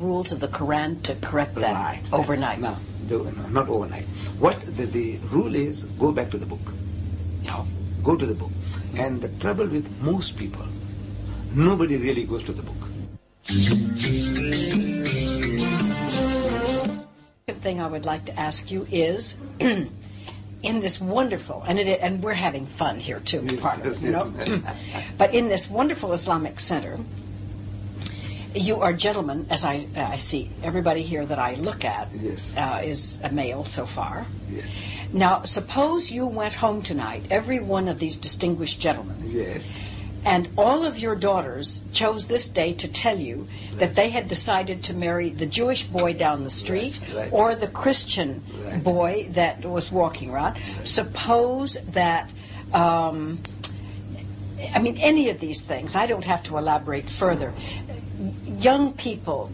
rules of the Quran to correct that Right. overnight. No, not overnight. What the rule is, go back to the book. No. Go to the book. And the trouble with most people, nobody really goes to the book. The thing I would like to ask you is, in this wonderful, and we're having fun here too, Yes, part of it, yes, you know? yes. But in this wonderful Islamic center, you are gentlemen, as I see everybody here that I look at Yes. is a male so far. Yes. Now, suppose you went home tonight, every one of these distinguished gentlemen, Yes. and all of your daughters chose this day to tell you that they had decided to marry the Jewish boy down the street Right. or the Christian Right. boy that was walking around. Suppose that, any of these things, I don't have to elaborate further. Young people,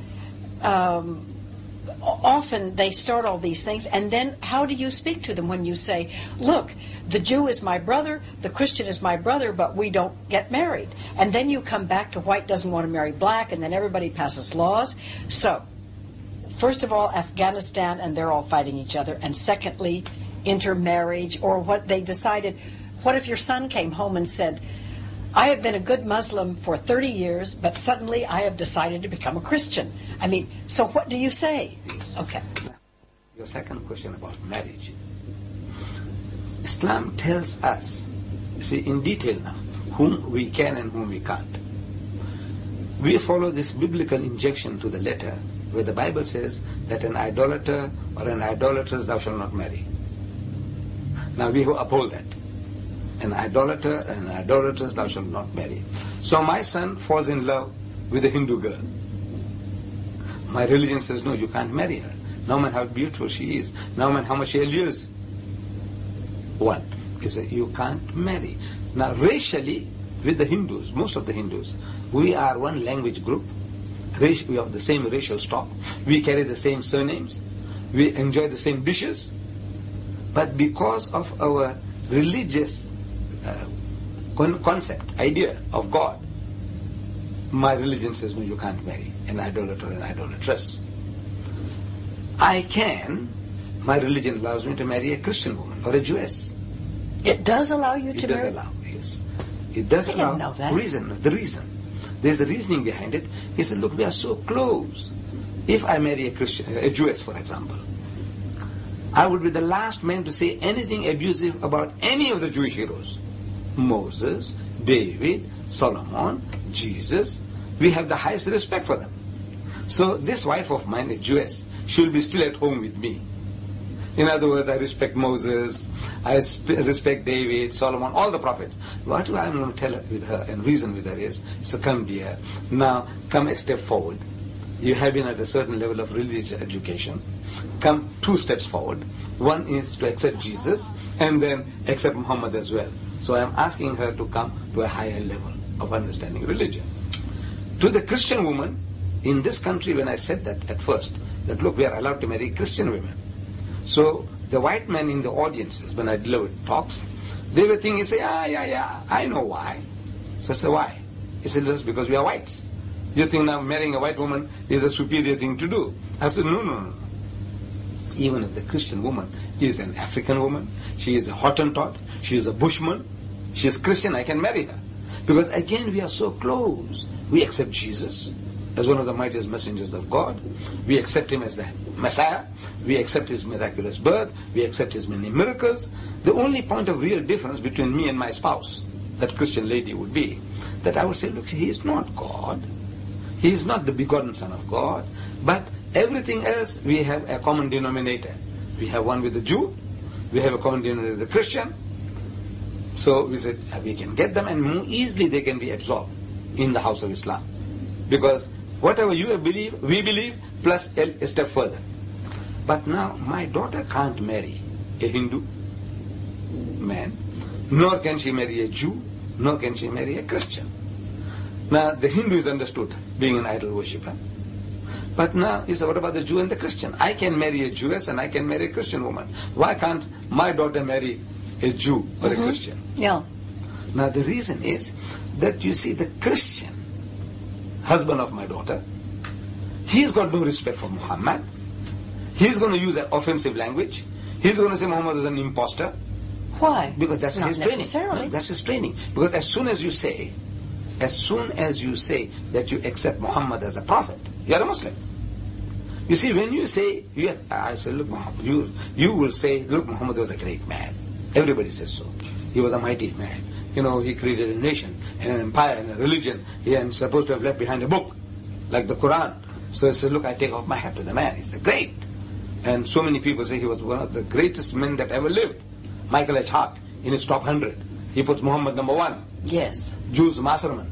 often they start all these things, and then how do you speak to them when you say, look, the Jew is my brother, the Christian is my brother, but we don't get married. And then you come back to white doesn't want to marry black, and then everybody passes laws. So, first of all, Afghanistan, and they're all fighting each other. And secondly, intermarriage, or what they decided. What if your son came home and said, I have been a good Muslim for 30 years, but suddenly I have decided to become a Christian. I mean, so what do you say? Yes. Okay. Your second question about marriage. Islam tells us, you see, in detail now, whom we can and whom we can't. We follow this biblical injection to the letter, where the Bible says that an idolater or an idolatress thou shalt not marry. Now we uphold that. An idolater and an idolatress thou shalt not marry. So my son falls in love with a Hindu girl. My religion says, no, you can't marry her. No man, how beautiful she is. No man, how much she allures. One is that you can't marry. Now, racially, with the Hindus, most of the Hindus, we are one language group. We have the same racial stock. We carry the same surnames. We enjoy the same dishes. But because of our religious concept, idea of God, my religion says, no, you can't marry an idolater or an idolatress. I can, my religion allows me to marry a Christian woman or a Jewess. It does allow you to marry? It does allow, yes. It does I allow. didn't know that. The reason. There's a reasoning behind it. He said, look, we are so close. If I marry a Jewess, for example, I would be the last man to say anything abusive about any of the Jewish heroes. Moses, David, Solomon, Jesus. We have the highest respect for them. So this wife of mine is Jewess. She'll be still at home with me. In other words, I respect Moses, I respect David, Solomon, all the prophets. What I'm going to tell her with her and reason with her is, so come dear, now come a step forward. You have been at a certain level of religious education. Come 2 steps forward. One is to accept Jesus and then accept Muhammad as well. So I'm asking her to come to a higher level of understanding religion. To the Christian woman, in this country when I said that at first, that look, we are allowed to marry Christian women. So the white men in the audiences, when I delivered talks, they were thinking, say, yeah, I know why. So I said, why? He said, just because we are whites. You think now marrying a white woman is a superior thing to do. I said, no. Even if the Christian woman is an African woman, she is a Hottentot, she is a Bushman, she is Christian, I can marry her. Because again, we are so close. We accept Jesus as one of the mightiest messengers of God. We accept him as the Messiah. We accept his miraculous birth. We accept his many miracles. The only point of real difference between me and my spouse, that Christian lady, would be that I would say, look, he is not God. He is not the begotten Son of God. But everything else, we have a common denominator. We have one with the Jew. We have a common denominator with the Christian. So we said, we can get them, and more easily they can be absorbed in the house of Islam. Because whatever you believe, we believe, plus a step further. But now, my daughter can't marry a Hindu man, nor can she marry a Jew, nor can she marry a Christian. Now, the Hindu is understood, being an idol worshipper. But now, you say, what about the Jew and the Christian? I can marry a Jewess and I can marry a Christian woman. Why can't my daughter marry a Jew or a Christian? Yeah. Now, the reason is that, you see, the Christian husband of my daughter He's got no respect for Muhammad. He's going to use an offensive language. He's going to say Muhammad is an imposter. Why? Because that's Not his training. necessarily. No, that's his training. Because as soon as you say that you accept Muhammad as a prophet, you are a Muslim. You see, when you say, I say, look, Muhammad, you will say, look, Muhammad was a great man. Everybody says so. He was a mighty man. You know, he created a nation and an empire and a religion. He is supposed to have left behind a book, like the Quran. So I said, look, I take off my hat to the man. He's the great. And so many people say he was one of the greatest men that ever lived. Michael H. Hart, in his top 100, he puts Muhammad number 1. Yes. Jules Masserman,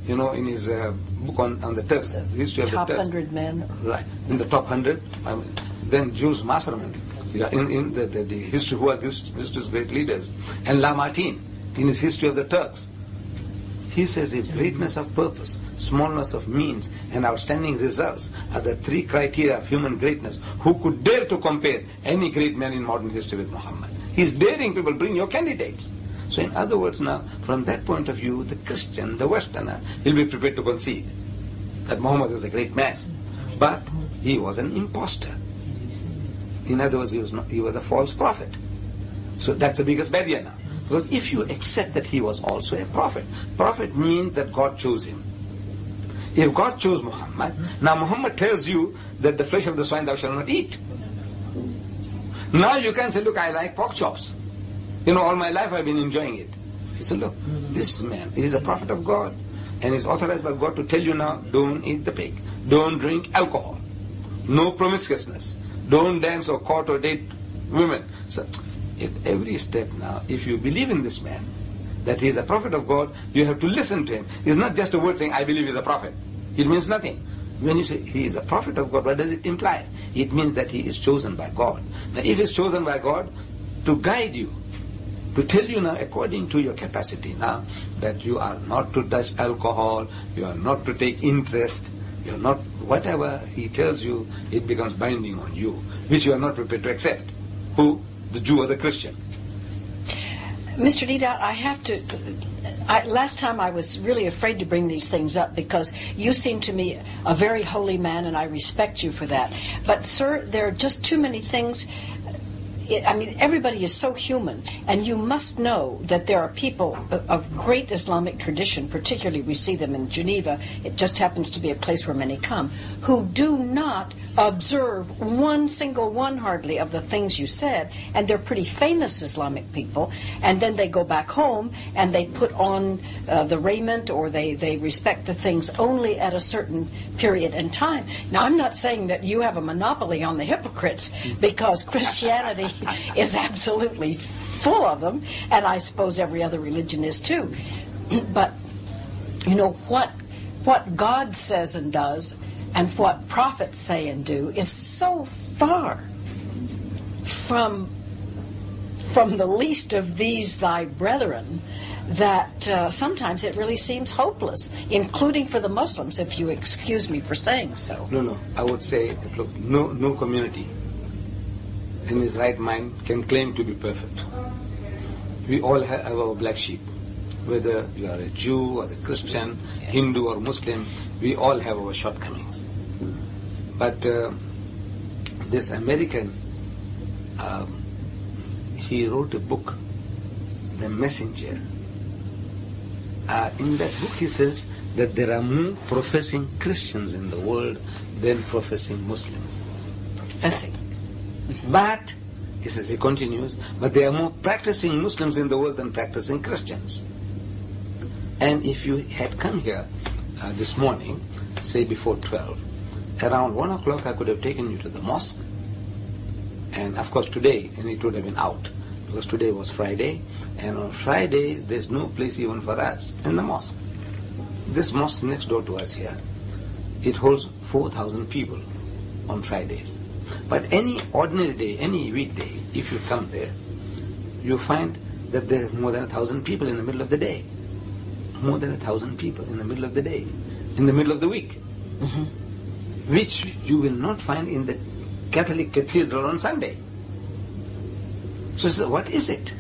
you know, in his book on the Turks, the history of the Turks. Top 100 men. Right, in the top 100. Then Jules Masserman, in the history, who are history's great leaders. And Lamartine, in his history of the Turks. He says if greatness of purpose, smallness of means, and outstanding results are the 3 criteria of human greatness, who could dare to compare any great man in modern history with Muhammad? He's daring people, bring your candidates. So in other words now, from that point of view, the Christian, the Westerner, he'll be prepared to concede that Muhammad was a great man. But he was an imposter. In other words, he was a false prophet. So that's the biggest barrier now. Because if you accept that he was also a prophet means that God chose him. If God chose Muhammad, now Muhammad tells you that the flesh of the swine thou shalt not eat. Now you can say, look, I like pork chops. You know, all my life I've been enjoying it. He said, look, this man, he is a prophet of God. And he's authorized by God to tell you now, don't eat the pig. Don't drink alcohol. No promiscuousness. Don't dance or court or date women. So, at every step now, if you believe in this man, that he is a prophet of God, you have to listen to him. It's not just a word saying, I believe he's a prophet. It means nothing. When you say he is a prophet of God, what does it imply? It means that he is chosen by God. Now, if he's chosen by God to guide you, to tell you now, according to your capacity now, that you are not to touch alcohol, you are not to take interest, you are not, whatever he tells you, it becomes binding on you, which you are not prepared to accept. Who? The Jew or the Christian. Mr. Heirat, I have to... last time I was really afraid to bring these things up because you seem to me a very holy man and I respect you for that. But, sir, there are just too many things... I mean, everybody is so human, and you must know that there are people of great Islamic tradition, particularly we see them in Geneva, it just happens to be a place where many come, who do not observe one single one hardly of the things you said, and they're pretty famous Islamic people, and then they go back home and they put on the raiment or they respect the things only at a certain period in time. Now, I'm not saying that you have a monopoly on the hypocrites, because Christianity is absolutely full of them, and I suppose every other religion is too. But, you know, what God says and does and what prophets say and do is so far from the least of these thy brethren that sometimes it really seems hopeless, including for the Muslims, if you excuse me for saying so. No, I would say that, look, no community in his right mind can claim to be perfect. We all have our black sheep. Whether you are a Jew or a Christian, yes, Hindu or Muslim, we all have our shortcomings. But this American, he wrote a book, The Messenger. In that book he says that there are more professing Christians in the world than professing Muslims. Professing. But, he says, he continues, but there are more practicing Muslims in the world than practicing Christians. And if you had come here this morning, say before 12, around 1 o'clock I could have taken you to the mosque. And of course today, and it would have been out, because today was Friday, and on Fridays there's no place even for us in the mosque. This mosque next door to us here, it holds 4,000 people on Fridays. But any ordinary day, any weekday, if you come there, you find that there are more than 1,000 people in the middle of the day. More than 1,000 people in the middle of the day, in the middle of the week, which you will not find in the Catholic cathedral on Sunday. So what is it?